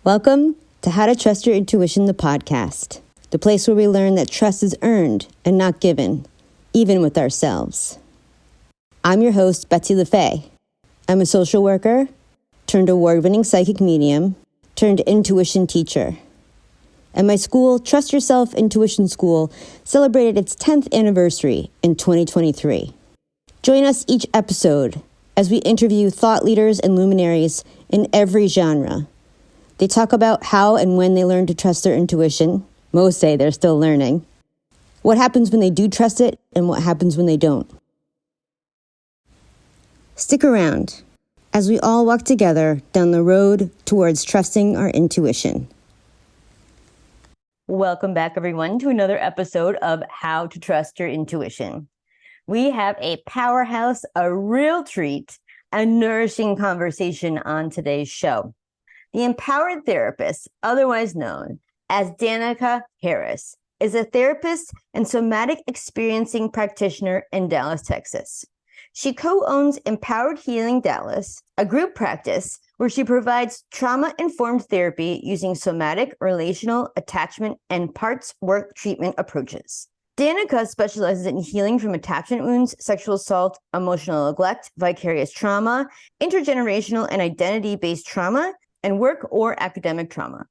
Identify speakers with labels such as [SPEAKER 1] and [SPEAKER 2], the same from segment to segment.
[SPEAKER 1] Welcome to How to Trust Your Intuition, the podcast, the place where we learn that trust is earned and not given, even with ourselves. I'm your host, Betsy LaFay. I'm a social worker, turned award-winning psychic medium, turned intuition teacher. And my school, Trust Yourself Intuition School, celebrated its 10th anniversary in 2023. Join us each episode as we interview thought leaders and luminaries in every genre. They talk about how and when they learn to trust their intuition. Most say they're still learning. What happens when they do trust it and what happens when they don't. Stick around as we all walk together down the road towards trusting our intuition. Welcome back, everyone, to another episode of How to Trust Your Intuition. We have a powerhouse, a real treat, a nourishing conversation on today's show. The empowered therapist, otherwise known as Danica Harris, is a therapist and somatic experiencing practitioner in Dallas, Texas. She co-owns Empowered Healing Dallas, a group practice where she provides trauma-informed therapy using somatic, relational, attachment, and parts work treatment approaches. Danica specializes in healing from attachment wounds, sexual assault, emotional neglect, vicarious trauma, intergenerational and identity-based trauma, and work or academic trauma.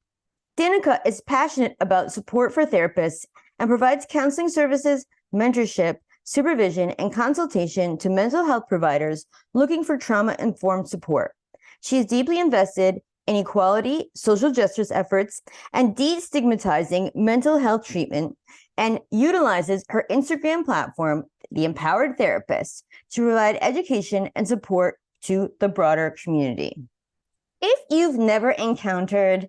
[SPEAKER 1] Danica is passionate about support for therapists and provides counseling services, mentorship, supervision, and consultation to mental health providers looking for trauma-informed support. She is deeply invested in equality, social justice efforts, and destigmatizing mental health treatment, and utilizes her Instagram platform, The Empowered Therapist, to provide education and support to the broader community. If you've never encountered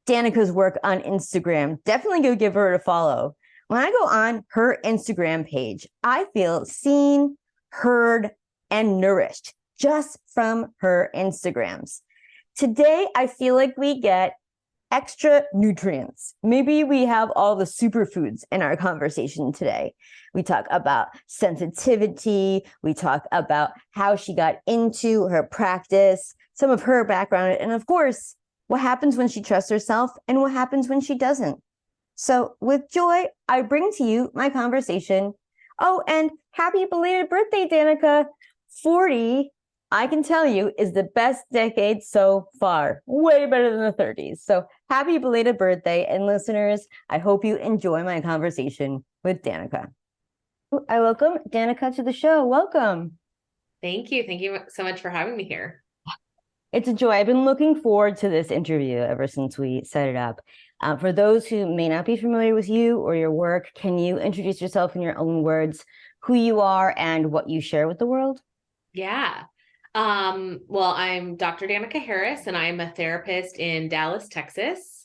[SPEAKER 1] Danica's work on Instagram, definitely go give her a follow. When I go on her Instagram page, I feel seen, heard, and nourished just from her Instagrams. Today, I feel like we get extra nutrients. Maybe we have all the superfoods in our conversation today. We talk about sensitivity. We talk about how she got into her practice, some of her background, and of course, what happens when she trusts herself and what happens when she doesn't. So with joy, I bring to you my conversation. Oh, and happy belated birthday, Danica. 40, I can tell you, is the best decade so far. Way better than the 30s. So happy belated birthday. And listeners, I hope you enjoy my conversation with Danica. I welcome Danica to the show. Welcome.
[SPEAKER 2] Thank you. Thank you so much for having me here.
[SPEAKER 1] It's a joy. I've been looking forward to this interview ever since we set it up. For those who may not be familiar with you or your work, can you introduce yourself in your own words, who you are and what you share with the world?
[SPEAKER 2] Yeah. Well, I'm Dr. Danica Harris, and I'm a therapist in Dallas, Texas.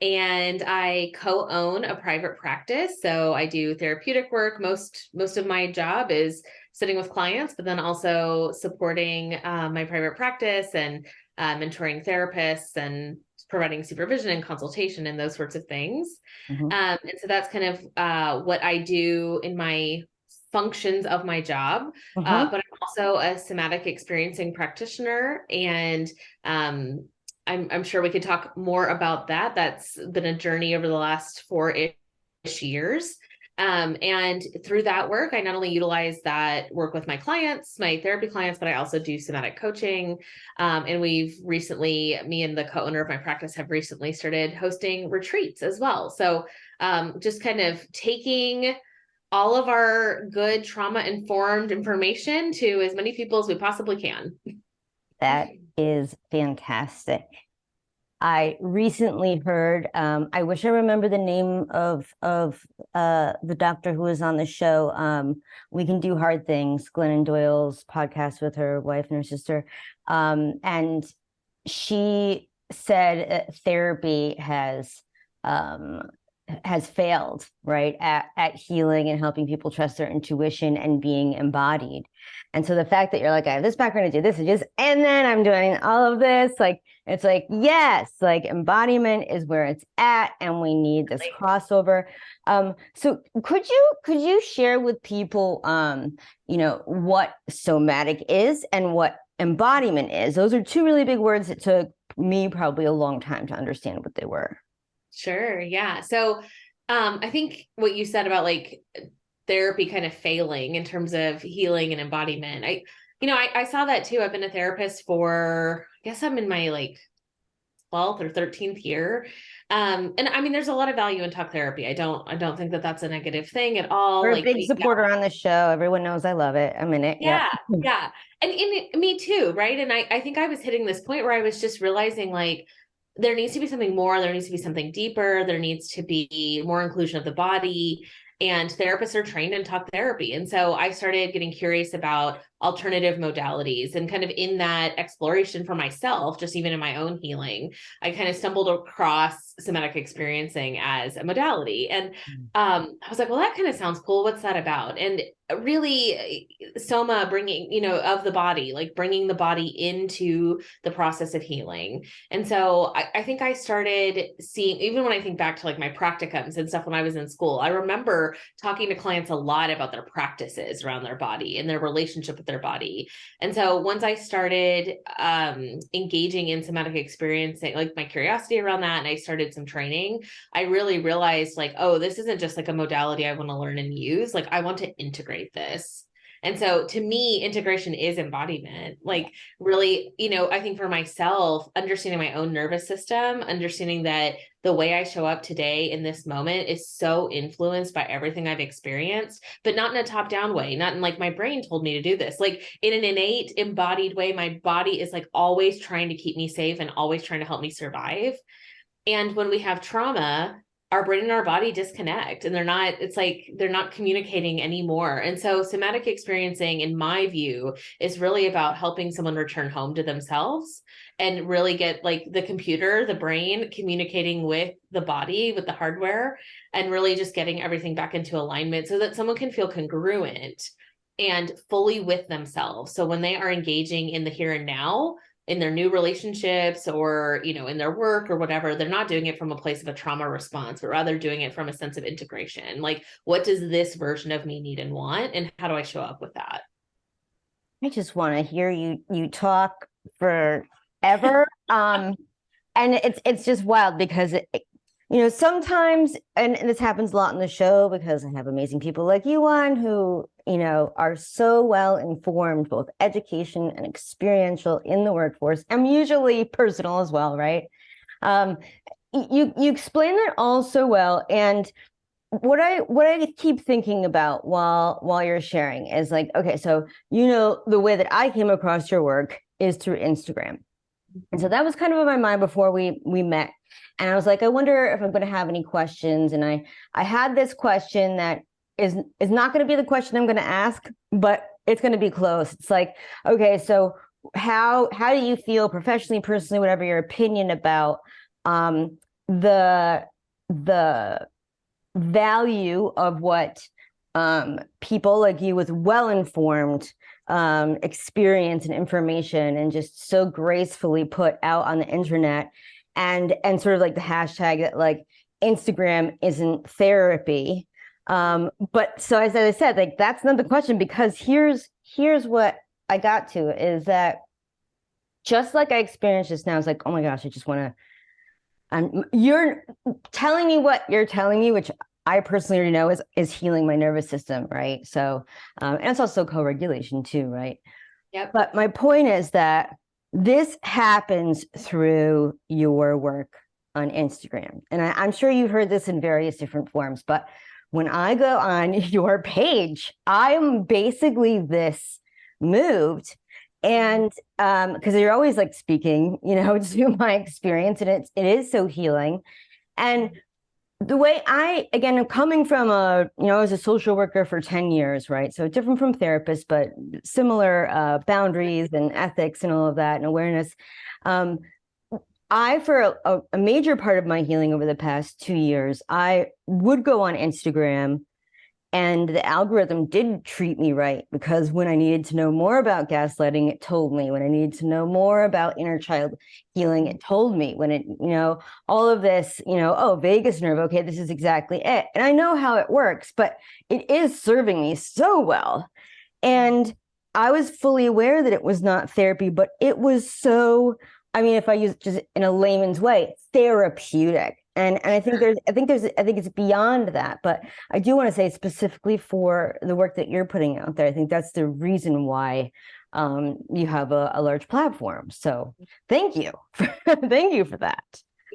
[SPEAKER 2] And I co-own a private practice. So I do therapeutic work. Most of my job is sitting with clients, but then also supporting my private practice and mentoring therapists and providing supervision and consultation and those sorts of things.
[SPEAKER 1] Mm-hmm.
[SPEAKER 2] And so that's kind of what I do in my functions of my job. But I'm also a somatic experiencing practitioner, and I'm sure we could talk more about that. That's been a journey over the last 4-ish years. And through that work, I not only utilize that work with my clients, my therapy clients, but I also do somatic coaching. And we've recently, me and the co-owner of my practice have recently started hosting retreats as well. So just kind of taking all of our good trauma-informed information to as many people as we possibly can.
[SPEAKER 1] That is fantastic. I recently heard, I wish I remember the name of the doctor who was on the show. We Can Do Hard Things, Glennon Doyle's podcast with her wife and her sister. And she said therapy has failed, right, at healing and helping people trust their intuition and being embodied. And so the fact that you're like, I have this background, I do this, and then I'm doing all of this, like, it's like, yes, like embodiment is where it's at, and we need this crossover. So could you share with people, what somatic is and what embodiment is? Those are two really big words to me probably a long time to understand what they were.
[SPEAKER 2] Sure. Yeah. So I think what you said about like therapy kind of failing in terms of healing and embodiment, I saw that too. I've been a therapist for, I guess I'm in my like 12th or 13th year. And I mean, there's a lot of value in talk therapy. I don't think that that's a negative thing at all.
[SPEAKER 1] We're a
[SPEAKER 2] Like,
[SPEAKER 1] big supporter on the show. Everyone knows I love it. I'm in it. Yep.
[SPEAKER 2] yeah, yeah. And me too, right? And I think I was hitting this point where I was just realizing like there needs to be something more, there needs to be something deeper, there needs to be more inclusion of the body. And therapists are trained in talk therapy. And so I started getting curious about alternative modalities and kind of in that exploration for myself, just even in my own healing, I kind of stumbled across somatic experiencing as a modality. And I was like, well, that kind of sounds cool. What's that about? And really soma bringing, of the body, like bringing the body into the process of healing. And so I think I started seeing, even when I think back to like my practicums and stuff when I was in school, I remember talking to clients a lot about their practices around their body and their relationship with their body. And so once I started engaging in somatic experiencing, like my curiosity around that, and I started some training, I really realized like, oh, this isn't just like a modality I want to learn and use. Like I want to integrate this. And so to me, integration is embodiment. Like really, I think for myself, understanding my own nervous system, understanding that the way I show up today in this moment is so influenced by everything I've experienced, but not in a top-down way, not in like my brain told me to do this. Like in an innate, embodied way, my body is like always trying to keep me safe and always trying to help me survive. And when we have trauma, our brain and our body disconnect and it's like they're not communicating anymore. And so somatic experiencing, in my view, is really about helping someone return home to themselves and really get like the computer, the brain communicating with the body, with the hardware, and really just getting everything back into alignment so that someone can feel congruent and fully with themselves. So when they are engaging in the here and now, in their new relationships or, in their work or whatever, they're not doing it from a place of a trauma response, but rather doing it from a sense of integration. Like, what does this version of me need and want? And how do I show up with that?
[SPEAKER 1] I just want to hear you talk forever. And it's just wild because sometimes, and this happens a lot in the show because I have amazing people like you on who, are so well informed, both education and experiential in the workforce, and usually personal as well, right? You explain that all so well. And what I keep thinking about while you're sharing is like, okay, so the way that I came across your work is through Instagram. And so that was kind of in my mind before we met. And I was like, I wonder if I'm going to have any questions. And I had this question that is not going to be the question I'm going to ask, but it's going to be close. It's like, okay, so how do you feel professionally, personally, whatever your opinion about the value of what people like you with well-informed experience and information and just so gracefully put out on the internet and sort of like the hashtag that like Instagram isn't therapy. But so as I said, like that's not the question, because here's what I got to is that just like I experienced just now, it's like, oh my gosh, I just want to, you're telling me what you're telling me, which I personally already know is healing my nervous system, right? So, and it's also co-regulation too, right?
[SPEAKER 2] Yep.
[SPEAKER 1] But my point is that this happens through your work on Instagram. And I'm sure you've heard this in various different forms, but when I go on your page, I'm basically this moved. And because you're always like speaking, to my experience, and it is so healing. And the way I'm coming from I was a social worker for 10 years, right? So different from therapists, but similar boundaries and ethics and all of that and awareness. For a major part of my healing over the past 2 years, I would go on Instagram and the algorithm did treat me right, because when I needed to know more about gaslighting, it told me. When I needed to know more about inner child healing, it told me. When it, all of this, oh, vagus nerve, okay, this is exactly it. And I know how it works, but it is serving me so well. And I was fully aware that it was not therapy, but it was so I mean, if I use it just in a layman's way, therapeutic. And I think it's beyond that. But I do want to say specifically for the work that you're putting out there, I think that's the reason why you have a large platform. So thank you. Thank you for that.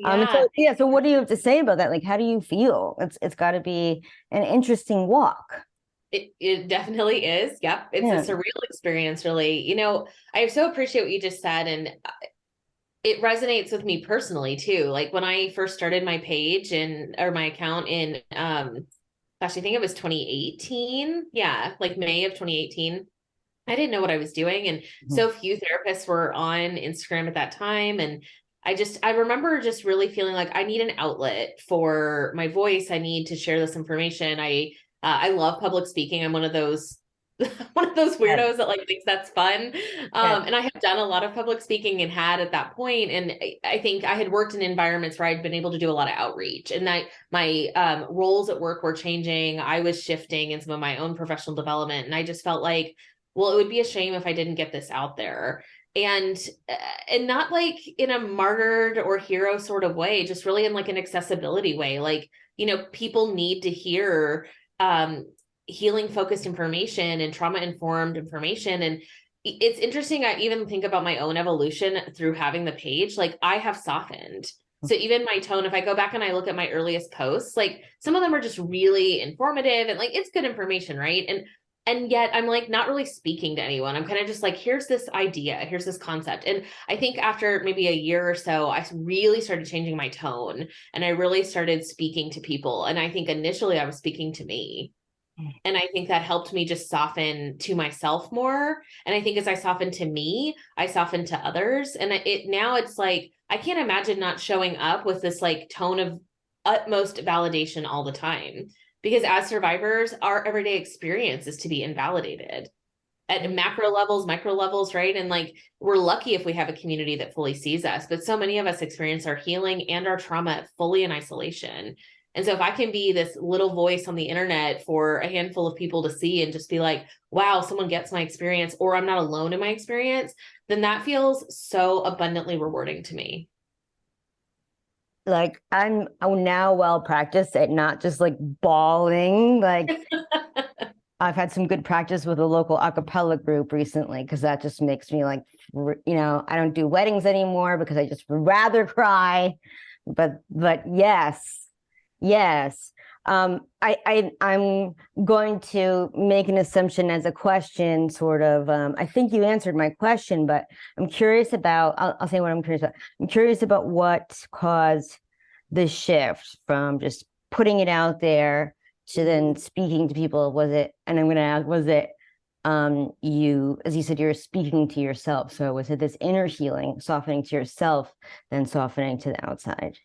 [SPEAKER 1] And
[SPEAKER 2] Yeah.
[SPEAKER 1] so yeah, so what do you have to say about that? Like, how do you feel? It's got to be an interesting walk.
[SPEAKER 2] It definitely is. Yep. It's
[SPEAKER 1] Yeah.
[SPEAKER 2] a surreal experience, really. I so appreciate what you just said. And it resonates with me personally too. Like when I first started my page or my account in, gosh, I think it was 2018. Yeah. Like May of 2018. I didn't know what I was doing. And
[SPEAKER 1] Mhm.
[SPEAKER 2] so few therapists were on Instagram at that time. And I remember just really feeling like I need an outlet for my voice. I need to share this information. I love public speaking. I'm one of those one of those
[SPEAKER 1] Yes.
[SPEAKER 2] weirdos that like thinks that's fun.
[SPEAKER 1] Yes.
[SPEAKER 2] And I have done a lot of public speaking and had at that point. And I think I had worked in environments where I'd been able to do a lot of outreach, and that my roles at work were changing. I was shifting in some of my own professional development. And I just felt like, well, it would be a shame if I didn't get this out there. And uh, and not like in a martyred or hero sort of way, just really in like an accessibility way. Like, people need to hear um healing focused information and trauma informed information. And it's interesting. I even think about my own evolution through having the page. Like I have softened. So even my tone, if I go back and I look at my earliest posts, like some of them are just really informative and like it's good information, right? And yet I'm like not really speaking to anyone. I'm kind of just like, here's this idea, here's this concept. And I think after maybe a year or so, I really started changing my tone and I really started speaking to people. And I think initially I was speaking to me. And I think that helped me just soften to myself more. And I think as I soften to me, I soften to others. And now it's like, I can't imagine not showing up with this like tone of utmost validation all the time. Because as survivors, our everyday experience is to be invalidated at macro levels, micro levels, right? And like we're lucky if we have a community that fully sees us, but so many of us experience our healing and our trauma fully in isolation. And so if I can be this little voice on the internet for a handful of people to see and just be like, wow, someone gets my experience, or I'm not alone in my experience, then that feels so abundantly rewarding to me.
[SPEAKER 1] Like I'm now well practiced at not just like bawling. Like I've had some good practice with a local a cappella group recently because that just makes me like, I don't do weddings anymore because I just would rather cry. But yes, yes. I'm going to make an assumption as a question, sort of. I think you answered my question, but I'm curious about. I'll say what I'm curious about. I'm curious about what caused the shift from just putting it out there to then speaking to people. Was it? And I'm going to ask, was it? You, as you said, you're speaking to yourself. So was it this inner healing, softening to yourself, then softening to the outside?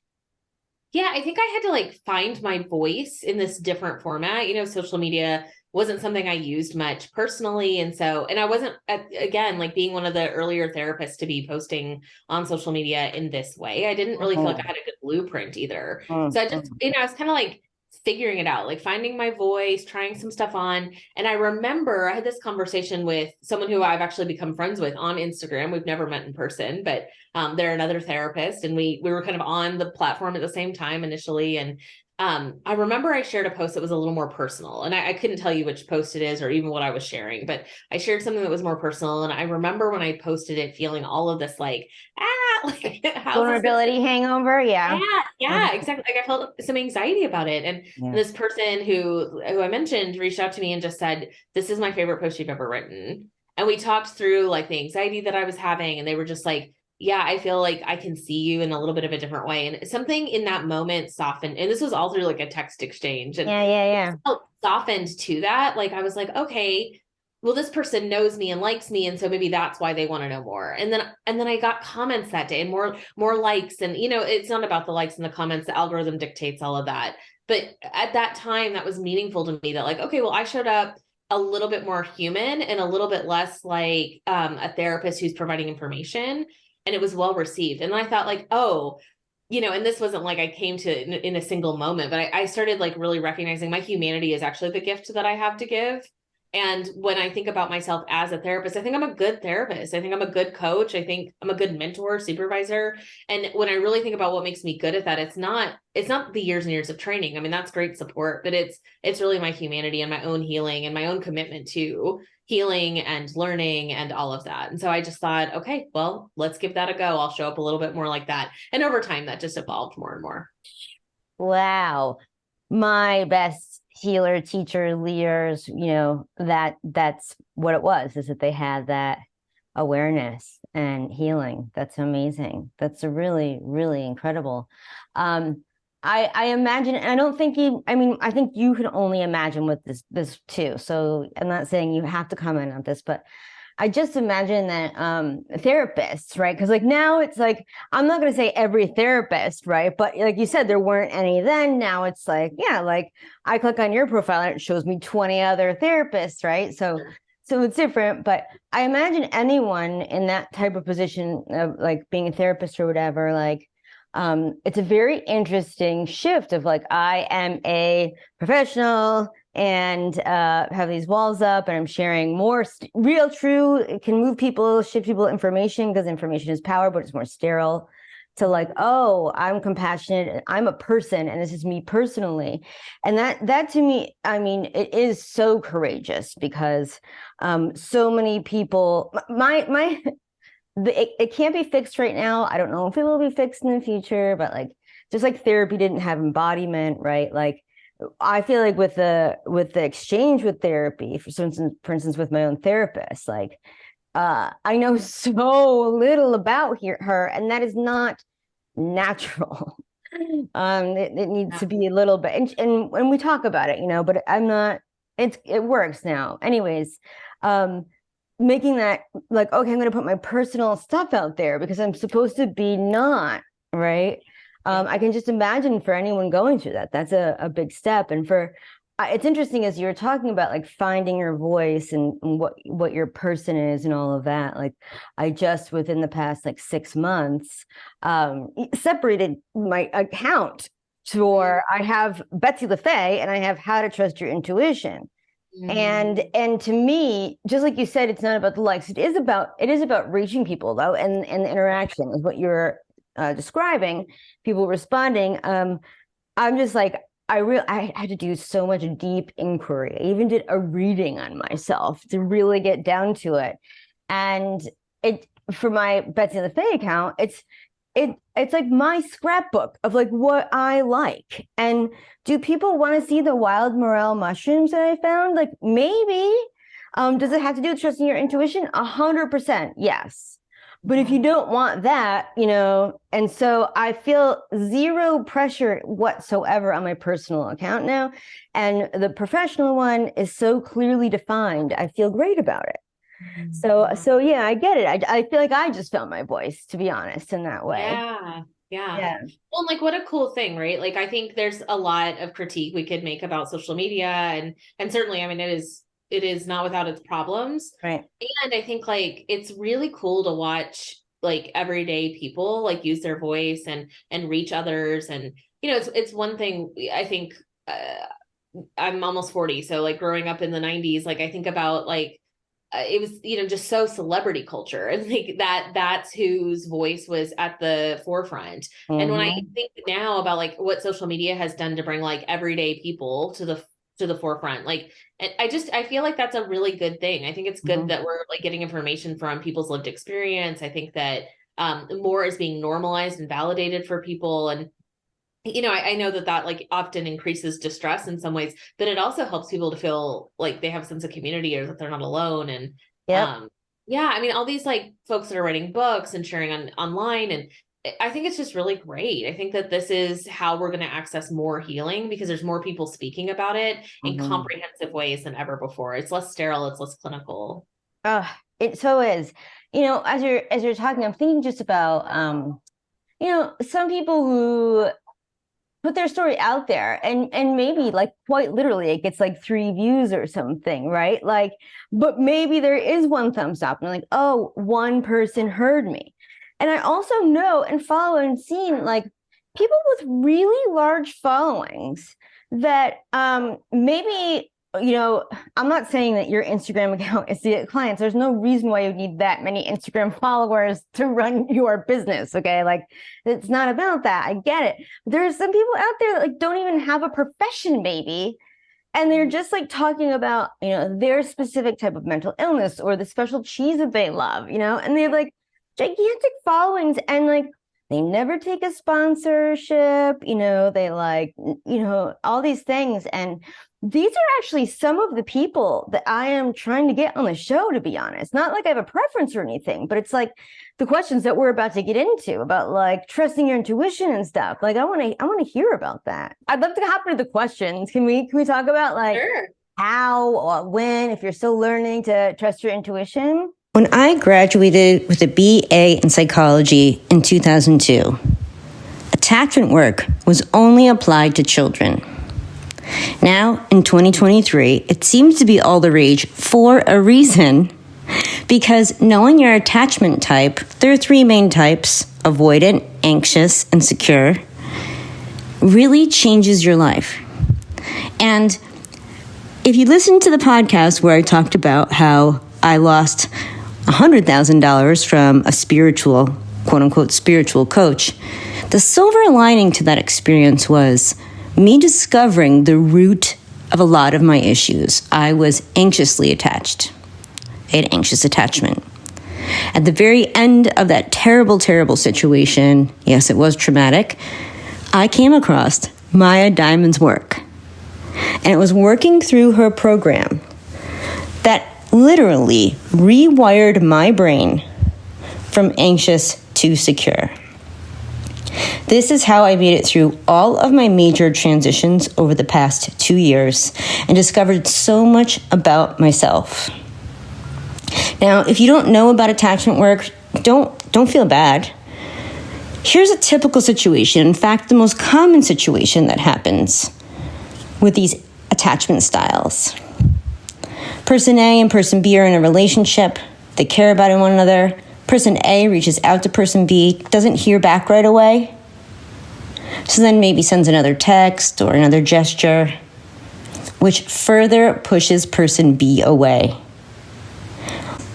[SPEAKER 2] Yeah, I think I had to like find my voice in this different format. Social media wasn't something I used much personally. And I wasn't, again, like being one of the earlier therapists to be posting on social media in this way. I didn't really feel like I had a good blueprint either. So I just, I was kind of like figuring it out, like finding my voice, trying some stuff on. And I remember I had this conversation with someone who I've actually become friends with on Instagram. We've never met in person, but they're another therapist, and we were kind of on the platform at the same time initially. And I remember I shared a post that was a little more personal, and I couldn't tell you which post it is or even what I was sharing, but I shared something that was more personal. And I remember when I posted it, feeling all of this like, like how's this gonna
[SPEAKER 1] Vulnerability hangover, yeah.
[SPEAKER 2] yeah, exactly. Like I felt some anxiety about it. And
[SPEAKER 1] Yeah.
[SPEAKER 2] this person who I mentioned reached out to me and just said, "This is my favorite post you've ever written." And we talked through like the anxiety that I was having, and they were just like, "Yeah, I feel like I can see you in a little bit of a different way." And something in that moment softened. And this was all through like a text exchange. And
[SPEAKER 1] Yeah, yeah, yeah.
[SPEAKER 2] softened to that. Like I was like, okay, well, this person knows me and likes me, and so maybe that's why they want to know more. And then I got comments that day and more likes. And it's not about the likes and the comments. The algorithm dictates all of that. But at that time, that was meaningful to me, that like, okay, well, I showed up a little bit more human and a little bit less like a therapist who's providing information. And it was well received. And I thought like, oh, and this wasn't like I came to in a single moment, but I started like really recognizing my humanity is actually the gift that I have to give. And when I think about myself as a therapist, I think I'm a good therapist. I think I'm a good coach. I think I'm a good mentor, supervisor. And when I really think about what makes me good at that, it's not the years and years of training. I mean, that's great support, but it's really my humanity and my own healing and my own commitment to healing and learning and all of that. And so I just thought, okay, well, let's give that a go. I'll show up a little bit more like that. And over time, that just evolved more and more.
[SPEAKER 1] Wow. My best healer, teacher, leaders, that's what it was, is that they had that awareness and healing. That's amazing. That's a really, really incredible. I imagine, and I don't think I mean, I think you can only imagine with this too. So I'm not saying you have to comment on this, but I just imagine that therapists, right? Because like now it's like, I'm not going to say every therapist, right? But like you said, there weren't any then. Now it's like, yeah, like I click on your profile and it shows me 20 other therapists, right? So it's different. But I imagine anyone in that type of position of like being a therapist or whatever, like it's a very interesting shift of like, I am a professional and have these walls up and I'm sharing more real, true, it can move people, shift people information because information is power, but it's more sterile to like, oh, I'm compassionate, I'm a person, and this is me personally. And that to me, I mean, it is so courageous because so many people, it can't be fixed right now. I don't know if it will be fixed in the future, but like, just like therapy didn't have embodiment, right? Like, I feel like with the exchange with therapy, for instance, with my own therapist, like I know so little about her, and that is not natural. It needs to be a little bit, and when we talk about it, but I'm not. It works now, anyways. Making that like, okay, I'm going to put my personal stuff out there because I'm supposed to be not right. I can just imagine for anyone going through that, that's a big step. And it's interesting as you're talking about like finding your voice and what your person is and all of that. Like I just within the past like 6 months, separated my account for I have Betsy LaFay and I have How to Trust Your Intuition. And to me, just like you said, it's not about the likes. It is about reaching people though, and the interaction is what you're describing. People responding. I'm just like I had to do so much deep inquiry. I even did a reading on myself to really get down to it. And it for my Betsy LaFay account, it's like my scrapbook of like what I like. And do people want to see the wild morel mushrooms that I found? Like maybe. Does it have to do with trusting your intuition? 100%, yes. But if you don't want that, and so I feel zero pressure whatsoever on my personal account now. And the professional one is so clearly defined. I feel great about it. So yeah, I get it. I feel like I just found my voice, to be honest, in that way.
[SPEAKER 2] Yeah. Yeah.
[SPEAKER 1] Yeah.
[SPEAKER 2] Well, like what a cool thing, right? Like I think there's a lot of critique we could make about social media and certainly, I mean, it is not without its problems.
[SPEAKER 1] Right.
[SPEAKER 2] And I think like it's really cool to watch like everyday people like use their voice and reach others. And it's one thing I think I'm almost 40, so like growing up in the 90s, like I think about like it was just so celebrity culture and like that's whose voice was at the forefront. And when I think now about like what social media has done to bring like everyday people to the forefront, like I feel like that's a really good thing. I think it's good that we're like getting information from people's lived experience. I think that more is being normalized and validated for people. And I know that like often increases distress in some ways, but it also helps people to feel like they have a sense of community or that they're not alone. And yeah, I mean, all these like folks that are writing books and sharing online, and I think it's just really great. I think that this is how we're going to access more healing because there's more people speaking about it in comprehensive ways than ever before. It's less sterile, it's less clinical.
[SPEAKER 1] It so is. As you're talking, I'm thinking just about some people who put their story out there and maybe like quite literally it gets like 3 views or something, right? Like, but maybe there is 1 thumbs up and like, oh, 1 person heard me. And I also know and follow and seen like people with really large followings that maybe I'm not saying that your Instagram account is to get clients. There's no reason why you need that many Instagram followers to run your business. Okay. Like it's not about that. I get it. There's some people out there that like don't even have a profession, maybe. And they're just like talking about, their specific type of mental illness or the special cheese that they love, and they have like gigantic followings and like they never take a sponsorship, they like, all these things. And these are actually some of the people that I am trying to get on the show, to be honest. Not like I have a preference or anything, but it's like the questions that we're about to get into about like trusting your intuition and stuff. Like I want to hear about that. I'd love to hop into the questions. Can we talk about like
[SPEAKER 2] Sure.
[SPEAKER 1] how or when, if you're still learning to trust your intuition?
[SPEAKER 3] When I graduated with a BA in psychology in 2002, attachment work was only applied to children. Now, in 2023, it seems to be all the rage for a reason, because knowing your attachment type, there are three main types: avoidant, anxious, and secure, really changes your life. And if you listen to the podcast where I talked about how I lost $100,000 from a spiritual, quote unquote, spiritual coach, the silver lining to that experience was me discovering the root of a lot of my issues. I was anxiously attached. I had anxious attachment. At the very end of that terrible, terrible situation, yes, it was traumatic, I came across Maya Diamond's work. And it was working through her program that literally rewired my brain from anxious to secure. This is how I made it through all of my major transitions over the past 2 years and discovered so much about myself. Now, if you don't know about attachment work, don't feel bad. Here's a typical situation, in fact, the most common situation that happens with these attachment styles. Person A and person B are in a relationship. They care about one another. Person A reaches out to person B, doesn't hear back right away. So then maybe sends another text or another gesture, which further pushes person B away.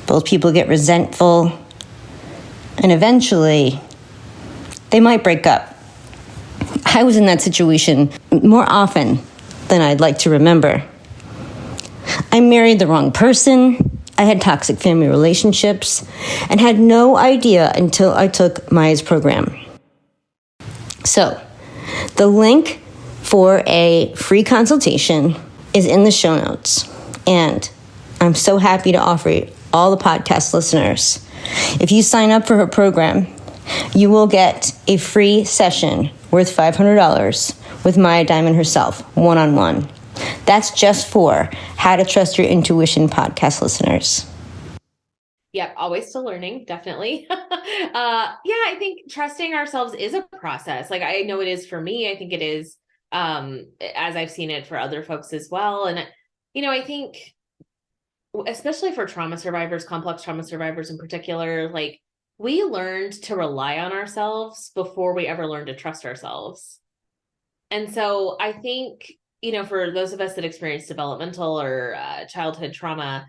[SPEAKER 3] Both people get resentful, and eventually they might break up. I was in that situation more often than I'd like to remember. I married the wrong person, I had toxic family relationships, and had no idea until I took Maya's program. So, the link for a free consultation is in the show notes, and I'm so happy to offer it all the podcast listeners. If you sign up for her program, you will get a free session worth $500 with Maya Diamond herself, one-on-one. That's just for How to Trust Your Intuition podcast listeners.
[SPEAKER 2] Yep, always still learning, definitely. I think trusting ourselves is a process. Like I know it is for me. I think it is, as I've seen it for other folks as well. And, I think especially for trauma survivors, complex trauma survivors in particular, like we learned to rely on ourselves before we ever learned to trust ourselves. And so I think, for those of us that experience developmental or childhood trauma,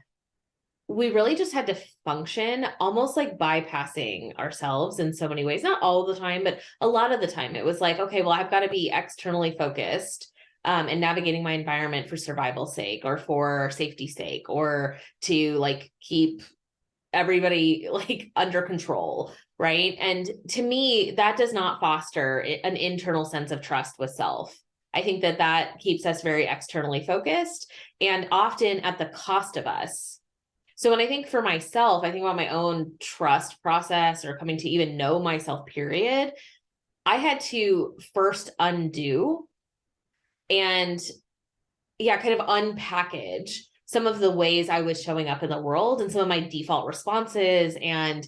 [SPEAKER 2] we really just had to function almost like bypassing ourselves in so many ways. Not all the time, but a lot of the time it was like, okay, well, I've got to be externally focused and navigating my environment for survival's sake or for safety's sake, or to like keep everybody like under control. Right. And to me, that does not foster an internal sense of trust with self. I think that keeps us very externally focused and often at the cost of us. So when I think for myself, I think about my own trust process or coming to even know myself, period, I had to first undo and kind of unpackage some of the ways I was showing up in the world and some of my default responses, and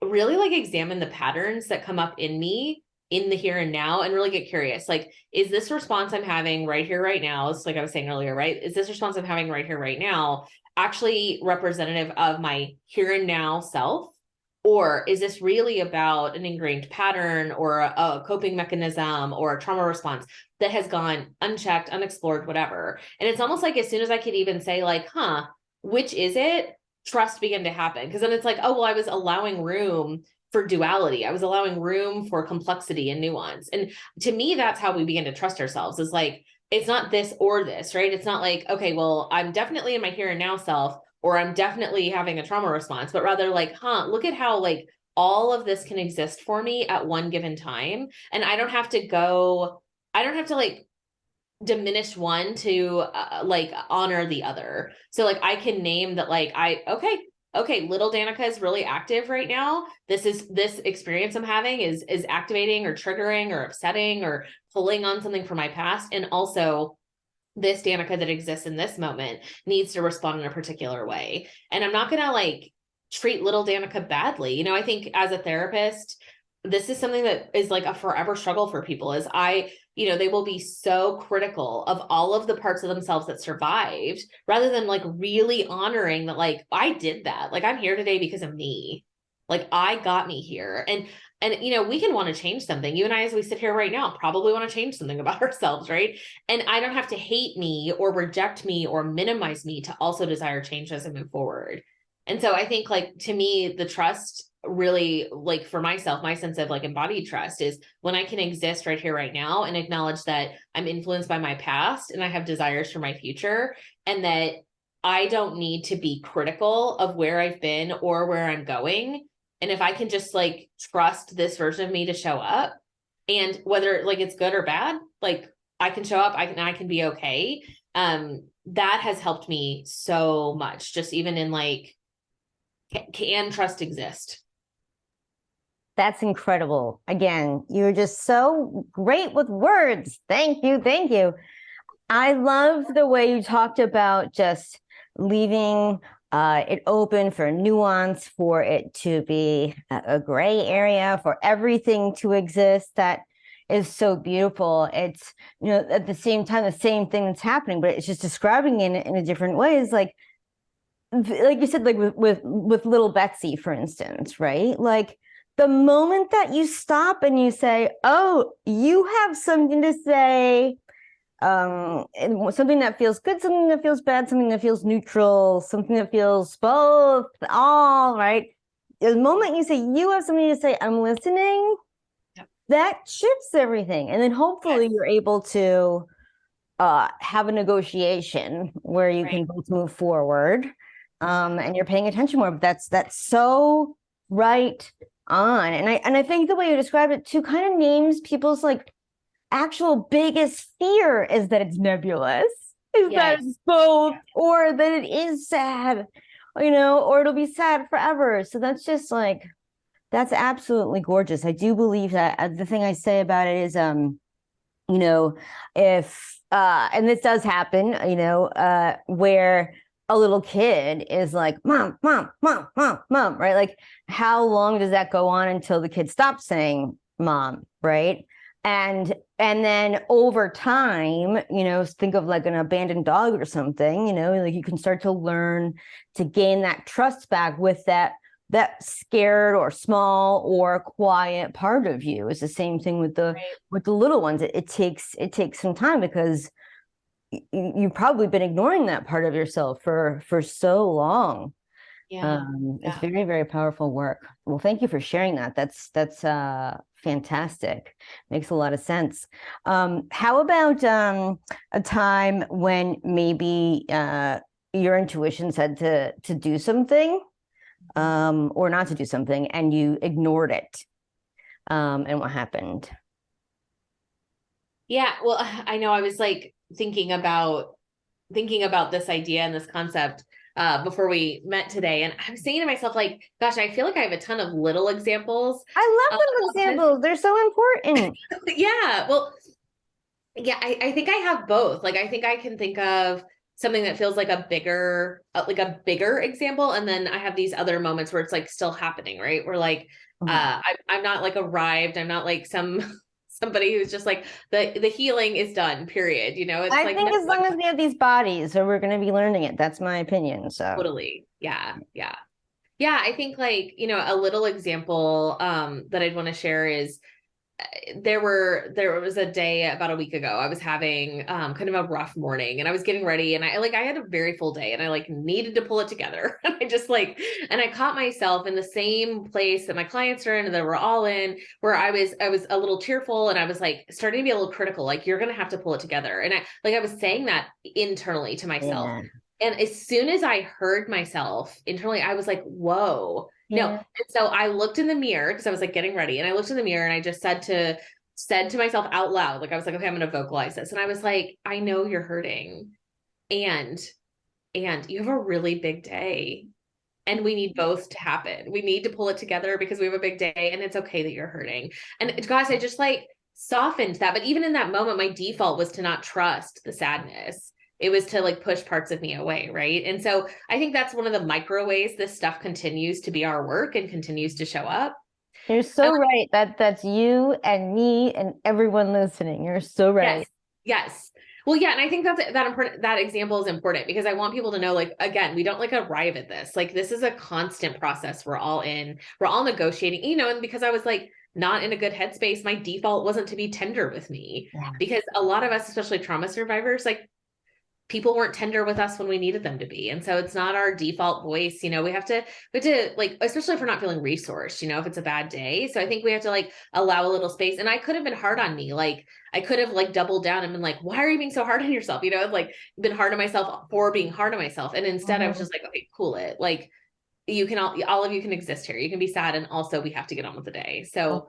[SPEAKER 2] really like examine the patterns that come up in me in the here and now, and really get curious. Like, is this response I'm having right here, right now? It's like I was saying earlier, right? Is this response I'm having right here, right now actually representative of my here and now self? Or is this really about an ingrained pattern or a coping mechanism or a trauma response that has gone unchecked, unexplored, whatever? And it's almost like as soon as I could even say like, which is it? Trust began to happen. Because then it's like, oh, well, I was allowing room for duality. I was allowing room for complexity and nuance. And to me, that's how we begin to trust ourselves, is like, it's not this or this, right? It's not like, okay, well, I'm definitely in my here and now self, or I'm definitely having a trauma response, but rather like, look at how like all of this can exist for me at one given time. And I don't have to like diminish one to like honor the other. So like I can name that, like, okay, little Danica is really active right now. This experience I'm having is activating or triggering or upsetting or pulling on something from my past. And also this Danica that exists in this moment needs to respond in a particular way. And I'm not going to like treat little Danica badly. You know, I think as a therapist, this is something that is like a forever struggle for people, is they will be so critical of all of the parts of themselves that survived, rather than like really honoring that, like, I did that. Like, I'm here today because of me. Like, I got me here. And we can want to change something. You and I, as we sit here right now, probably want to change something about ourselves, right? And I don't have to hate me or reject me or minimize me to also desire change as I move forward. And so I think, like, to me, the trust really, like, for myself, my sense of like embodied trust is when I can exist right here, right now, and acknowledge that I'm influenced by my past and I have desires for my future, and that I don't need to be critical of where I've been or where I'm going. And if I can just like trust this version of me to show up, and whether like it's good or bad, like I can show up, I can be okay. That has helped me so much, just even in like, can trust exist?
[SPEAKER 1] That's incredible. Again, you're just so great with words. Thank you. Thank you. I love the way you talked about just leaving it open for nuance, for it to be a gray area, for everything to exist. That is so beautiful. It's, at the same time, the same thing that's happening, but it's just describing it in a different way. Is like you said, like with little Betsy, for instance, right? Like, the moment that you stop and you say, oh, you have something to say, something that feels good, something that feels bad, something that feels neutral, something that feels both, all right. The moment you say you have something to say, I'm listening, that shifts everything. And then hopefully you're able to have a negotiation where you can both move forward, and you're paying attention more. But that's so right on. And I think the way you describe it too kind of names people's like actual biggest fear, is that it's nebulous, is that it's both, or that it is sad, or it'll be sad forever. So that's just like, that's absolutely gorgeous. I do believe that the thing I say about it is, if and this does happen, where a little kid is like, mom, mom, mom, mom, mom, right? Like, how long does that go on until the kid stops saying mom, right? And then over time, think of like an abandoned dog or something, like you can start to learn to gain that trust back with that scared or small or quiet part of you. It's the same thing with the little ones. It takes some time, because you've probably been ignoring that part of yourself for so long. It's very, very powerful work. Well, thank you for sharing that. That's fantastic. Makes a lot of sense. How about a time when maybe your intuition said to do something, or not to do something, and you ignored it, and what happened?
[SPEAKER 2] Yeah, well, I know I was like thinking about this idea and this concept before we met today, and I was saying to myself, like, gosh, I feel like I have a ton of little examples.
[SPEAKER 1] I love little examples. They're so important.
[SPEAKER 2] Yeah, well, yeah, I think I have both. Like, I think I can think of something that feels like a bigger example, and then I have these other moments where it's like still happening, right? Where like I'm not like arrived. I'm not like somebody who's just like the healing is done, period. It's
[SPEAKER 1] I
[SPEAKER 2] like,
[SPEAKER 1] think as long as we have these bodies, so we're going to be learning it. That's my opinion. So
[SPEAKER 2] totally. Yeah. Yeah, I think like, a little example that I'd want to share is there was a day about a week ago I was having kind of a rough morning, and I was getting ready, and I had a very full day, and I like needed to pull it together. And I caught myself in the same place that my clients are in and that we're all in, where I was a little tearful, and I was like starting to be a little critical, like, you're gonna have to pull it together. And I was saying that internally to myself.
[SPEAKER 1] Yeah.
[SPEAKER 2] And as soon as I heard myself internally, I was like, whoa. No.
[SPEAKER 1] Yeah.
[SPEAKER 2] And so I looked in the mirror because I was like getting ready, and I looked in the mirror and I just said to myself out loud, like I was like, okay, I'm going to vocalize this. And I was like, I know you're hurting, and you have a really big day, and we need both to happen. We need to pull it together because we have a big day, and it's okay that you're hurting. And gosh, I just like softened that. But even in that moment, my default was to not trust the sadness. It was to like push parts of me away, right? And so I think that's one of the micro ways this stuff continues to be our work and continues to show up.
[SPEAKER 1] You're so right. That's you and me and everyone listening. You're so right.
[SPEAKER 2] Yes. Yes. Well, yeah. And I think that important, that example is important, because I want people to know, like, again, we don't like arrive at this. Like, this is a constant process. We're all negotiating, and because I was like not in a good headspace, my default wasn't to be tender with me, because a lot of us, especially trauma survivors, like, people weren't tender with us when we needed them to be. And so it's not our default voice. We have to like, especially if we're not feeling resourced, if it's a bad day. So I think we have to like allow a little space. And I could have been hard on me. Like, I could have like doubled down and been like, why are you being so hard on yourself? Like, been hard on myself for being hard on myself. And instead I was just like, okay, cool it. Like, you can all of you can exist here. You can be sad. And also we have to get on with the day. So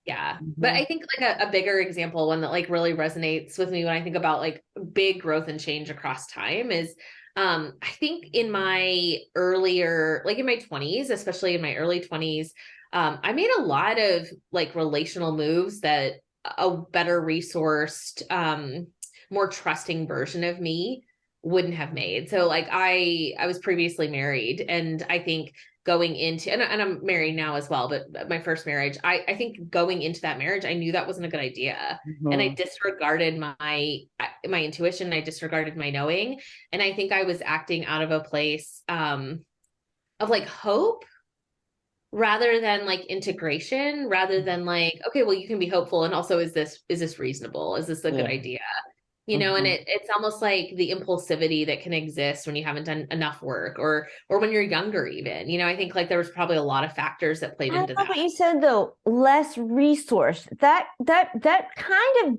[SPEAKER 2] yeah. But I think like a bigger example, one that like really resonates with me when I think about like big growth and change across time is, I think in my earlier, like in my 20s, especially in my early 20s, I made a lot of like relational moves that a better resourced, more trusting version of me wouldn't have made. So like I was previously married, and I think going into, and I'm married now as well, but my first marriage, I think going into that marriage, I knew that wasn't a good idea. And I disregarded my intuition. I disregarded my knowing. And I think I was acting out of a place, of like hope rather than like integration, rather than like, okay, well, you can be hopeful. And also, is this reasonable? Is this a good idea? And it's almost like the impulsivity that can exist when you haven't done enough work, or when you're younger, even, I think like there was probably a lot of factors that played into that.
[SPEAKER 1] What you said though, less resource, that kind of,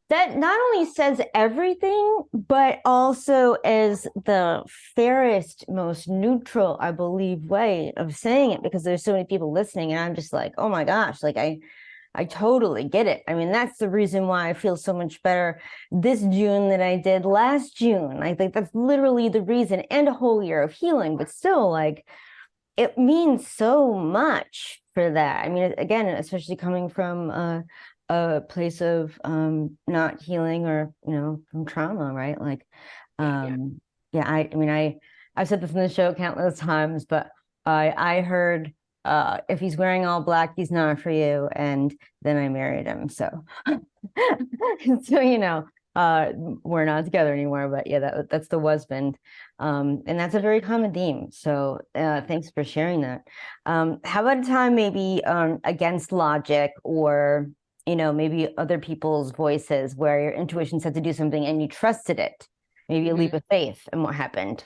[SPEAKER 1] that not only says everything, but also is the fairest, most neutral, I believe, way of saying it, because there's so many people listening, and I'm just like, oh my gosh, like I totally get it. I mean, that's the reason why I feel so much better this June than I did last June. I think that's literally the reason, and a whole year of healing, but still, like, it means so much for that. I mean, again, especially coming from a place of not healing, or, from trauma, right? Like, I mean, I've said this in the show countless times, but I heard, if he's wearing all black, he's not for you. And then I married him. So, we're not together anymore, but yeah, that's the husband. And that's a very common theme. So, thanks for sharing that. How about a time maybe, against logic, or, maybe other people's voices, where your intuition said to do something and you trusted it, maybe a leap of faith, and what happened?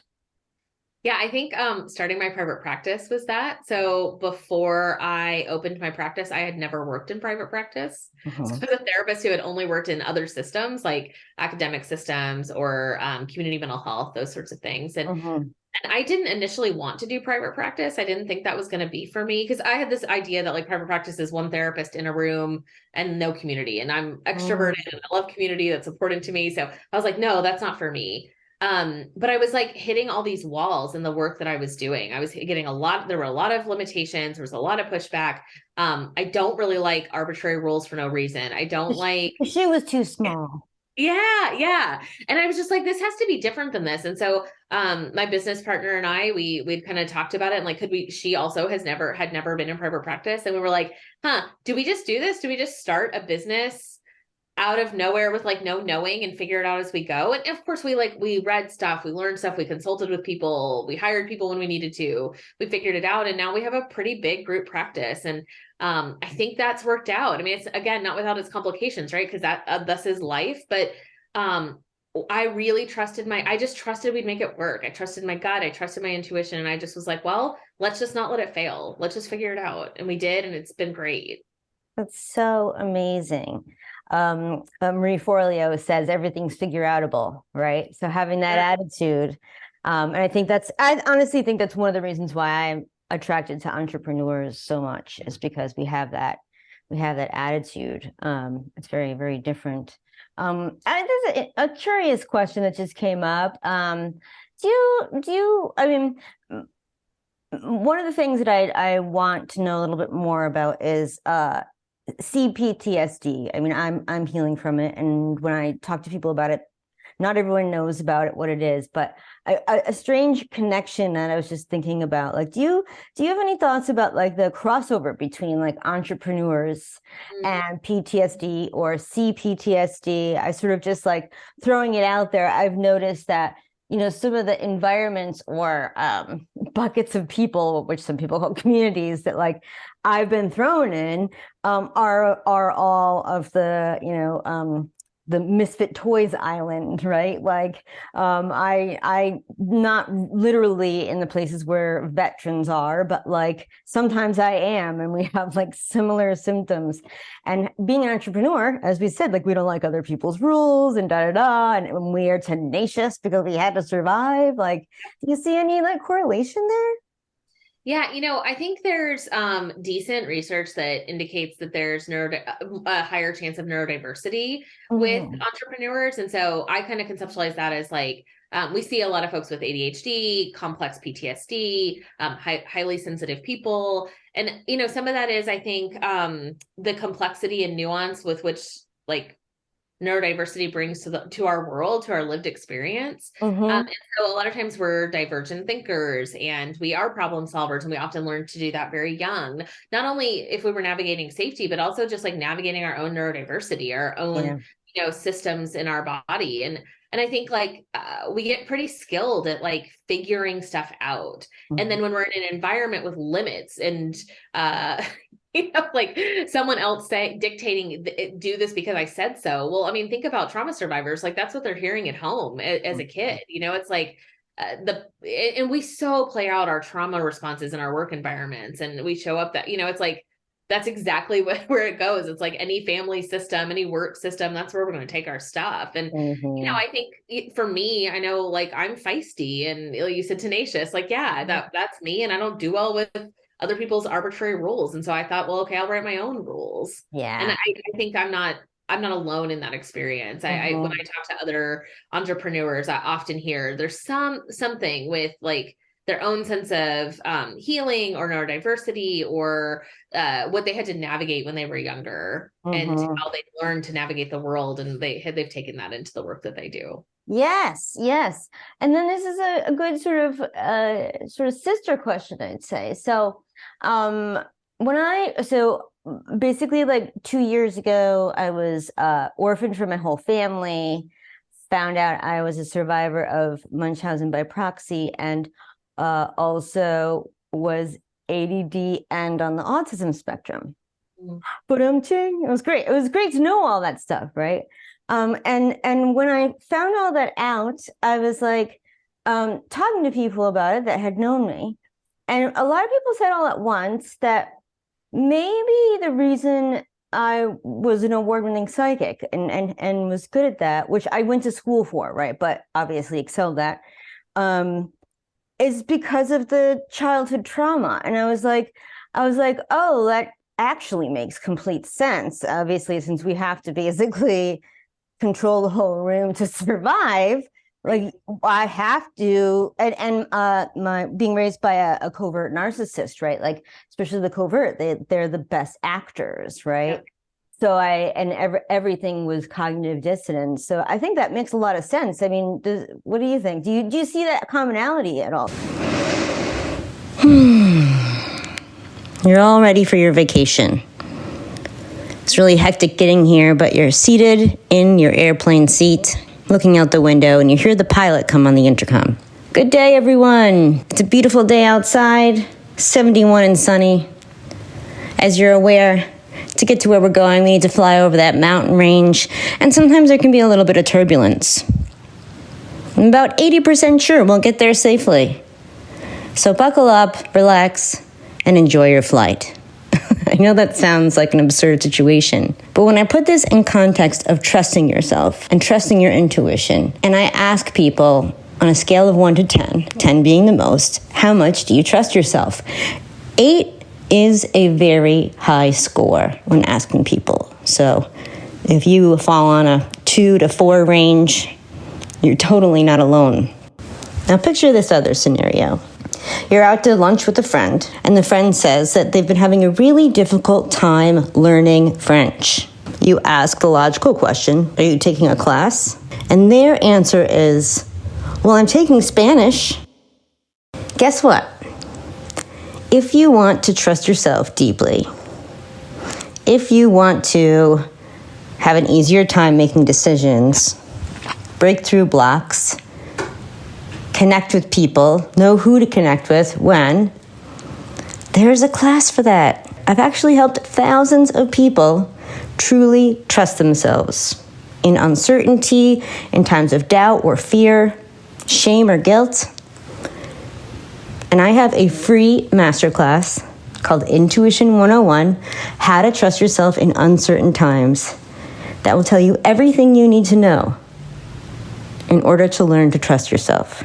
[SPEAKER 2] Yeah, I think starting my private practice was that. So before I opened my practice, I had never worked in private practice. So I was a therapist who had only worked in other systems, like academic systems, or community mental health, those sorts of things. And I didn't initially want to do private practice. I didn't think that was going to be for me, because I had this idea that like private practice is one therapist in a room and no community. And I'm extroverted and I love community that's important to me. So I was like, no, that's not for me. But I was like hitting all these walls in the work that I was doing. I was getting there were a lot of limitations. There was a lot of pushback. I don't really like arbitrary rules for no reason. I don't like.
[SPEAKER 1] She was too small.
[SPEAKER 2] Yeah. Yeah. And I was just like, this has to be different than this. And so, my business partner and we'd kind of talked about it, and like, she also had never been in private practice. And we were like, do we just do this? Do we just start a business out of nowhere with like no knowing and figure it out as we go. And of course we read stuff, we learned stuff, we consulted with people, we hired people when we needed to, we figured it out. And now we have a pretty big group practice. And I think that's worked out. I mean, it's again, not without its complications, right? Because that thus is life. But I really I just trusted we'd make it work. I trusted my gut. I trusted my intuition. And I just was like, well, let's just not let it fail. Let's just figure it out. And we did. And it's been great.
[SPEAKER 1] That's so amazing. Marie Forleo says everything's figure outable, right? So having that attitude, and I honestly think that's one of the reasons why I'm attracted to entrepreneurs so much, is because we have that attitude. It's very, very different. And there's a curious question that just came up. I mean, one of the things that I want to know a little bit more about is CPTSD. I mean, I'm healing from it, and when I talk to people about it, not everyone knows about it, what it is, but a strange connection that I was just thinking about. Like, do you have any thoughts about like the crossover between like entrepreneurs and PTSD or CPTSD? I sort of just like throwing it out there. I've noticed that, you know, some of the environments or buckets of people, which some people call communities, that like I've been thrown in, are all of the, you know, the misfit toys island, right? Like, I not literally in the places where veterans are, but like sometimes I am, and we have like similar symptoms. And being an entrepreneur, as we said, like we don't like other people's rules and and we are tenacious because we had to survive. Like, do you see any like correlation there?
[SPEAKER 2] Yeah, you know, I think there's decent research that indicates that there's a higher chance of neurodiversity with entrepreneurs. And so I kind of conceptualize that as like, we see a lot of folks with ADHD, complex PTSD, highly sensitive people. And, you know, some of that is, I think, the complexity and nuance with which like neurodiversity brings to our world, to our lived experience. And so a lot of times we're divergent thinkers and we are problem solvers, and we often learn to do that very young, not only if we were navigating safety, but also just like navigating our own neurodiversity, our own, you know, systems in our body. And I think like we get pretty skilled at like figuring stuff out. And then when we're in an environment with limits and you know, like someone else dictating, do this because I said so. Well, I mean, think about trauma survivors. Like that's what they're hearing at home as a kid. You know, it's like and we so play out our trauma responses in our work environments, and we show up that, you know, it's like, that's exactly where it goes. It's like any family system, any work system, that's where we're going to take our stuff. And, you know, I think for me, I know like I'm feisty and you said tenacious, like, yeah, that's me. And I don't do well with other people's arbitrary rules. And so I thought, well, okay, I'll write my own rules.
[SPEAKER 1] Yeah.
[SPEAKER 2] And I think I'm not alone in that experience. When I talk to other entrepreneurs, I often hear there's something with like their own sense of healing or neurodiversity or what they had to navigate when they were younger and how they learned to navigate the world. And they've taken that into the work that they do.
[SPEAKER 1] Yes. And then this is a good sort of sister question, I'd say. So basically like 2 years ago, I was orphaned from my whole family, found out I was a survivor of Munchausen by proxy, and also was ADD and on the autism spectrum. But it was great. It was great to know all that stuff, right? And when I found all that out, I was like talking to people about it that had known me. And a lot of people said all at once that maybe the reason I was an award-winning psychic and was good at that, which I went to school for, right? But obviously excelled at, is because of the childhood trauma. And I was like, oh, that actually makes complete sense. Obviously, since we have to basically control the whole room to survive, like I have to, and my being raised by a covert narcissist, right? Like especially the covert, they're the best actors, right? Yeah. So everything was cognitive dissonance. So I think that makes a lot of sense. I mean, what do you think? Do you see that commonality at all?
[SPEAKER 3] You're all ready for your vacation. It's really hectic getting here, but you're seated in your airplane seat, looking out the window, and you hear the pilot come on the intercom. Good day, everyone. It's a beautiful day outside, 71 and sunny. As you're aware, to get to where we're going, we need to fly over that mountain range, and sometimes there can be a little bit of turbulence. I'm about 80% sure we'll get there safely. So buckle up, relax, and enjoy your flight. I know that sounds like an absurd situation, but when I put this in context of trusting yourself and trusting your intuition, and I ask people on a scale of 1 to 10, 10 being the most, how much do you trust yourself? 8 is a very high score when asking people. So if you fall on a 2 to 4 range, you're totally not alone. Now picture this other scenario. You're out to lunch with a friend, and the friend says that they've been having a really difficult time learning French. You ask the logical question, are you taking a class? And their answer is, well, I'm taking Spanish. Guess what? If you want to trust yourself deeply, if you want to have an easier time making decisions, break through blocks, connect with people, know who to connect with when, there's a class for that. I've actually helped thousands of people truly trust themselves in uncertainty, in times of doubt or fear, shame or guilt. And I have a free masterclass called Intuition 101, How to Trust Yourself in Uncertain Times, that will tell you everything you need to know in order to learn to trust yourself.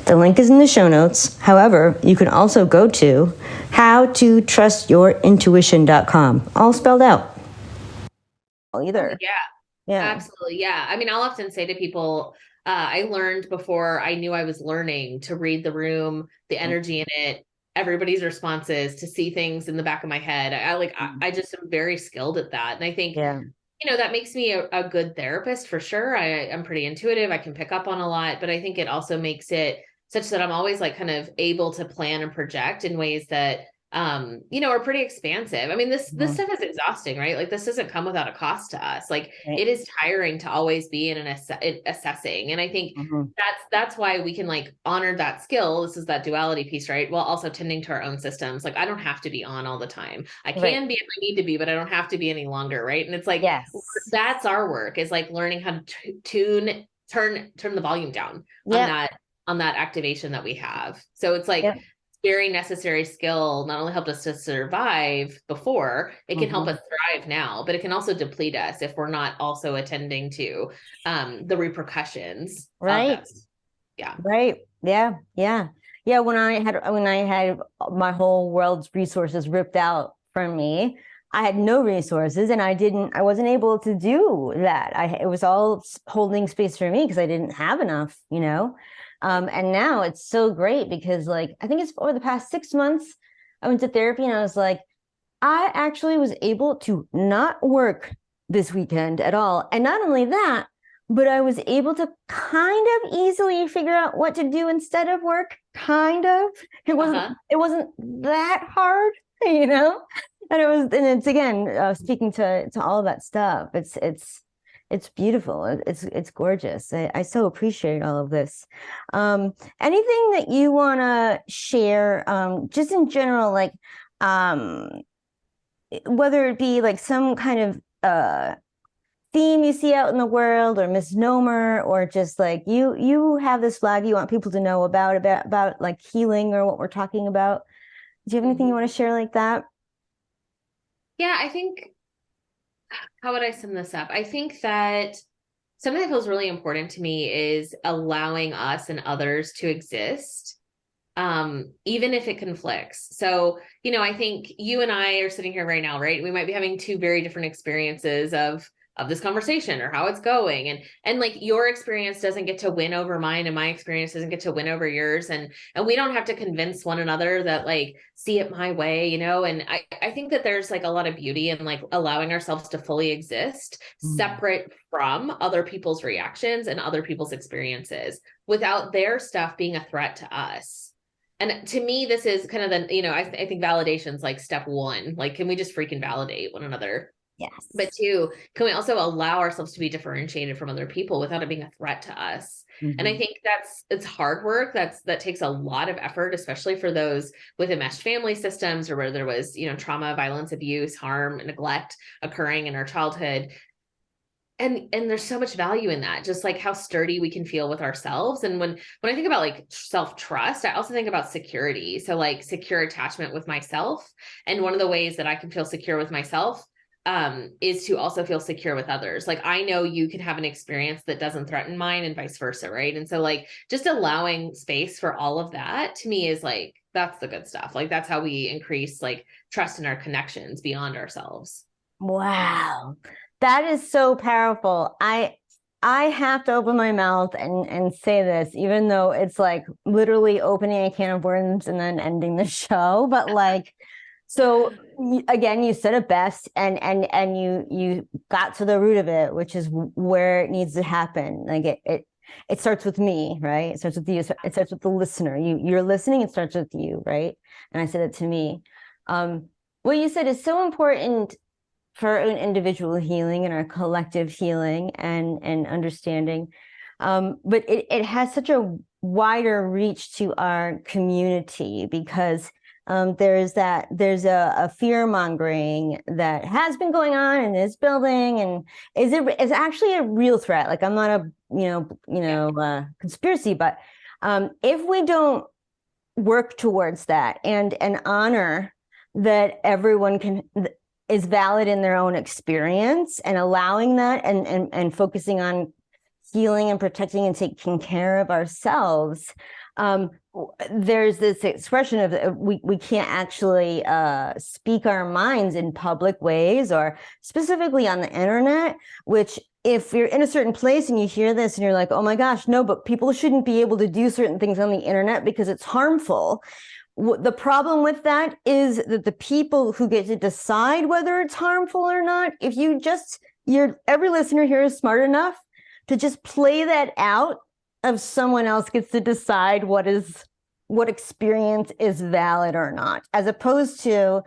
[SPEAKER 3] The link is in the show notes. However, you can also go to howtotrustyourintuition.com, all spelled out.
[SPEAKER 1] Either.
[SPEAKER 2] Yeah, absolutely. Yeah. I mean, I'll often say to people, I learned before I knew I was learning to read the room, the energy in it, everybody's responses, to see things in the back of my head. I just am very skilled at that. And I think, that makes me a good therapist for sure. I'm pretty intuitive. I can pick up on a lot, but I think it also makes it such that I'm always like kind of able to plan and project in ways that, are pretty expansive. I mean, this stuff is exhausting, right? Like this doesn't come without a cost to us. Like it is tiring to always be in assessing. And I think that's why we can like honor that skill. This is that duality piece, right? While also tending to our own systems. Like I don't have to be on all the time. I can be if I need to be, but I don't have to be any longer. Right. And it's like, that's our work, is like learning how to turn the volume down on that activation that we have. So it's like, very necessary skill, not only helped us to survive before, it can help us thrive now, but it can also deplete us if we're not also attending to the repercussions.
[SPEAKER 1] Right. Right. Yeah. When I had my whole world's resources ripped out from me, I had no resources, and I wasn't able to do that. It was all holding space for me because I didn't have enough, and now it's so great because like, I think it's over the past 6 months, I went to therapy and I was like, I actually was able to not work this weekend at all. And not only that, but I was able to kind of easily figure out what to do instead of work. Kind of. It wasn't that hard, And it's again, speaking to all of that stuff. It's beautiful. It's gorgeous. I so appreciate all of this. Anything that you want to share, just in general, like whether it be like some kind of theme you see out in the world, or misnomer, or just like you have this flag you want people to know about like healing or what we're talking about. Do you have anything you want to share like that?
[SPEAKER 2] Yeah, I think, how would I sum this up? I think that something that feels really important to me is allowing us and others to exist, even if it conflicts. So, I think you and I are sitting here right now, right? We might be having two very different experiences of this conversation or how it's going. And like your experience doesn't get to win over mine, and my experience doesn't get to win over yours. And we don't have to convince one another that like, see it my way, And I think that there's like a lot of beauty in like allowing ourselves to fully exist separate from other people's reactions and other people's experiences without their stuff being a threat to us. And to me, this is kind of the, I think validation's like step one. Like, can we just freaking validate one another?
[SPEAKER 1] Yes.
[SPEAKER 2] But two, can we also allow ourselves to be differentiated from other people without it being a threat to us? And I think it's hard work. That takes a lot of effort, especially for those with enmeshed family systems or where there was, trauma, violence, abuse, harm, neglect occurring in our childhood. And there's so much value in that, just like how sturdy we can feel with ourselves. And when I think about like self-trust, I also think about security. So like secure attachment with myself. And one of the ways that I can feel secure with myself is to also feel secure with others. Like I know you can have an experience that doesn't threaten mine and vice versa, right? And so like just allowing space for all of that to me is like, that's the good stuff. Like that's how we increase like trust in our connections beyond ourselves.
[SPEAKER 1] Wow. That is so powerful. I have to open my mouth and say this, even though it's like literally opening a can of worms and then ending the show. But like, so again, you said it best, and you got to the root of it, which is where it needs to happen. Like it starts with me, right? It starts with you. It starts with the listener. You're listening. It starts with you, right? And I said it to me. What you said is so important for our own individual healing and our collective healing and understanding. But it has such a wider reach to our community because there's a fear mongering that has been going on and is building, and is actually a real threat. Like I'm not a conspiracy, but if we don't work towards that and honor that everyone is valid in their own experience and allowing that and focusing on healing and protecting and taking care of ourselves. There's this expression of we can't actually speak our minds in public ways or specifically on the internet, which if you're in a certain place and you hear this and you're like, oh my gosh, no, but people shouldn't be able to do certain things on the internet because it's harmful. The problem with that is that the people who get to decide whether it's harmful or not, if every listener here is smart enough to just play that out of someone else gets to decide what experience is valid or not, as opposed to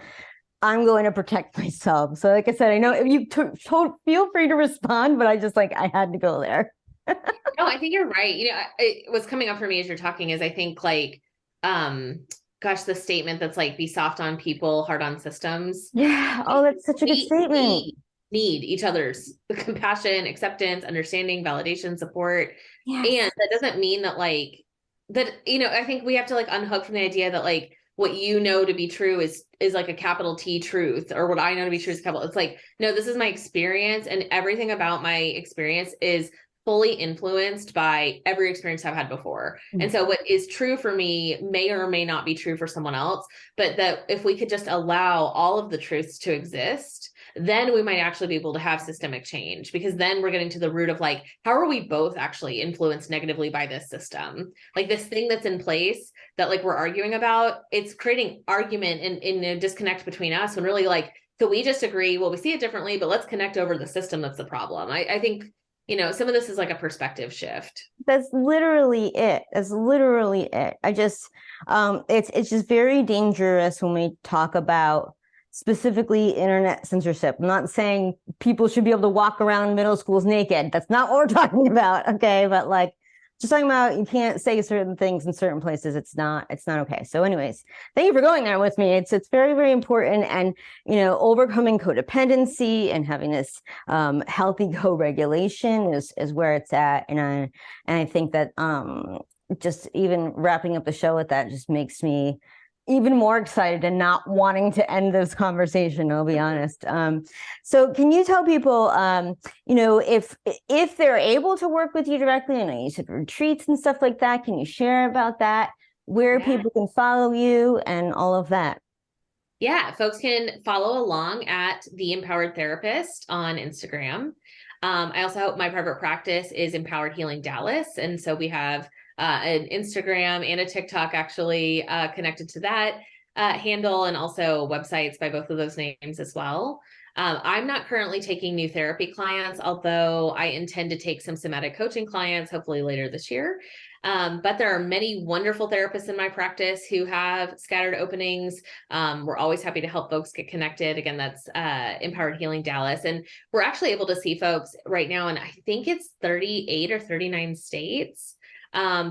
[SPEAKER 1] I'm going to protect myself. So like I said, I know if you feel free to respond, but I had to go there.
[SPEAKER 2] No, I think you're right. What's coming up for me as you're talking is I think like, the statement that's like, be soft on people, hard on systems.
[SPEAKER 1] Yeah. Oh, that's such a good statement.
[SPEAKER 2] Need each other's compassion, acceptance, understanding, validation, support.
[SPEAKER 1] Yes.
[SPEAKER 2] And that doesn't mean that like, that, I think we have to like unhook from the idea that like, what to be true is like a capital T truth, or what I know to be true is capital. It's like, no, this is my experience, and everything about my experience is fully influenced by every experience I've had before. Mm-hmm. And so what is true for me may or may not be true for someone else, but that if we could just allow all of the truths to exist, then we might actually be able to have systemic change, because then we're getting to the root of like, how are we both actually influenced negatively by this system? Like this thing that's in place that like we're arguing about, it's creating argument and a disconnect between us, when really like, so we just agree, well, we see it differently, but let's connect over the system that's the problem. I think some of this is like a perspective shift.
[SPEAKER 1] That's literally it. I just, it's just very dangerous when we talk about specifically internet censorship. I'm not saying people should be able to walk around middle schools naked. That's not what we're talking about. Okay. But like, just talking about you can't say certain things in certain places. It's not okay. So anyways, thank you for going there with me. It's very, very important. And, overcoming codependency and having this healthy co-regulation is where it's at. And I think that just even wrapping up the show with that just makes me even more excited and not wanting to end this conversation, I'll be honest. So can you tell people, if they're able to work with you directly, I know you said retreats and stuff like that, can you share about that, where people can follow you and all of that?
[SPEAKER 2] Yeah, folks can follow along at The Empowered Therapist on Instagram. I also, my private practice is Empowered Healing Dallas. And so we have an Instagram and a TikTok actually connected to that handle, and also websites by both of those names as well. I'm not currently taking new therapy clients, although I intend to take some somatic coaching clients, hopefully later this year. But there are many wonderful therapists in my practice who have scattered openings. We're always happy to help folks get connected. Again, that's Empowered Healing Dallas. And we're actually able to see folks right now, and I think it's 38 or 39 states.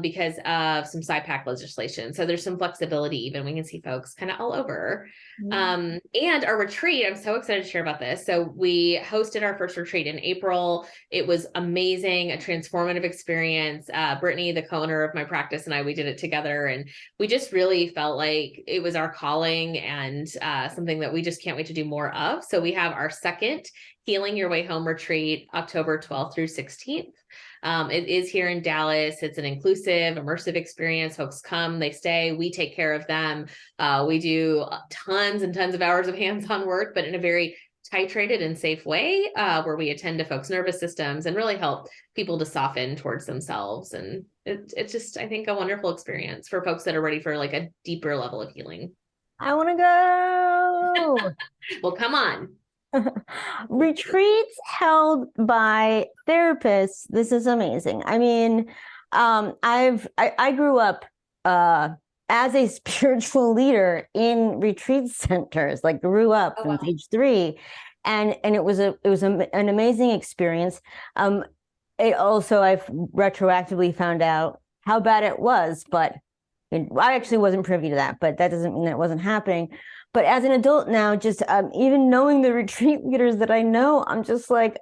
[SPEAKER 2] Because of some SIPAC legislation. So there's some flexibility even. We can see folks kind of all over. And our retreat, I'm so excited to share about this. So we hosted our first retreat in April. It was amazing, a transformative experience. Brittany, the co-owner of my practice, and we did it together. And we just really felt like it was our calling and something that we just can't wait to do more of. So we have our second Healing Your Way Home retreat, October 12th through 16th. It is here in Dallas. It's an inclusive, immersive experience. Folks come, they stay, we take care of them. We do tons and tons of hours of hands-on work, but in a very titrated and safe way, where we attend to folks' nervous systems and really help people to soften towards themselves. And it's just, I think, a wonderful experience for folks that are ready for like a deeper level of healing.
[SPEAKER 1] I want to go.
[SPEAKER 2] Well, come on.
[SPEAKER 1] Retreats held by therapists. This is amazing. I mean, I grew up as a spiritual leader in retreat centers. Like grew up since age 3, and it was an amazing experience. It also, I've retroactively found out how bad it was, but I actually wasn't privy to that. But that doesn't mean that it wasn't happening. But as an adult now, just even knowing the retreat leaders that I know, I'm just like,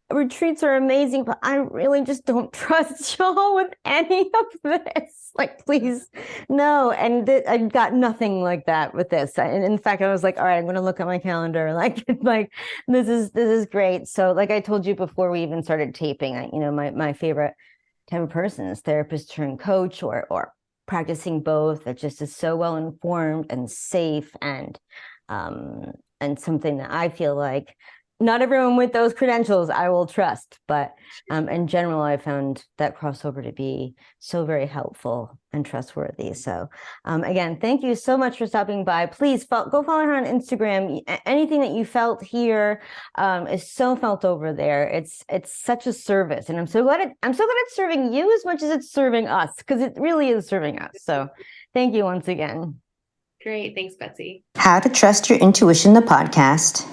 [SPEAKER 1] retreats are amazing, but I really just don't trust y'all with any of this. Like, please, no. And I got nothing like that with this. And in fact, I was like, all right, I'm going to look at my calendar. Like this is great. So like I told you before we even started taping, my favorite type of person is therapist turned coach or practicing both. That just is so well informed and safe and something that I feel like not everyone with those credentials I will trust, but in general, I found that crossover to be so very helpful and trustworthy. So again, thank you so much for stopping by. Please go follow her on Instagram. Anything that you felt here is so felt over there. It's such a service, and I'm so glad it's serving you as much as it's serving us, because it really is serving us. So thank you once again.
[SPEAKER 2] Great, thanks, Betsy.
[SPEAKER 3] How to Trust Your Intuition, the podcast,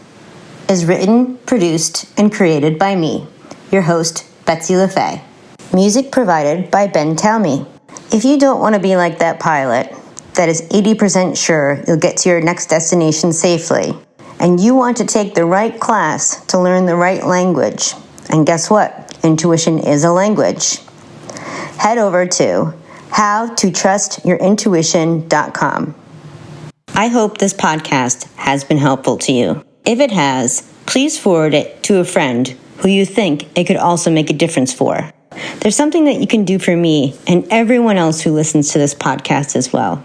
[SPEAKER 3] is written, produced, and created by me, your host, Betsy LaFay. Music provided by Ben Talmy. If you don't want to be like that pilot that is 80% sure you'll get to your next destination safely, and you want to take the right class to learn the right language, and guess what? Intuition is a language. Head over to howtotrustyourintuition.com. I hope this podcast has been helpful to you. If it has, please forward it to a friend who you think it could also make a difference for. There's something that you can do for me and everyone else who listens to this podcast as well.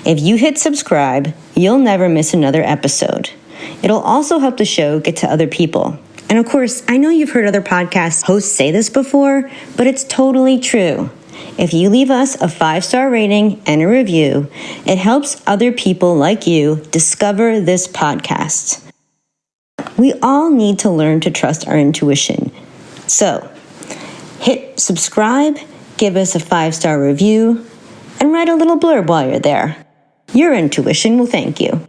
[SPEAKER 3] If you hit subscribe, you'll never miss another episode. It'll also help the show get to other people. And of course, I know you've heard other podcast hosts say this before, but it's totally true. If you leave us a 5-star rating and a review, it helps other people like you discover this podcast. We all need to learn to trust our intuition. So, hit subscribe, give us a 5-star review, and write a little blurb while you're there. Your intuition will thank you.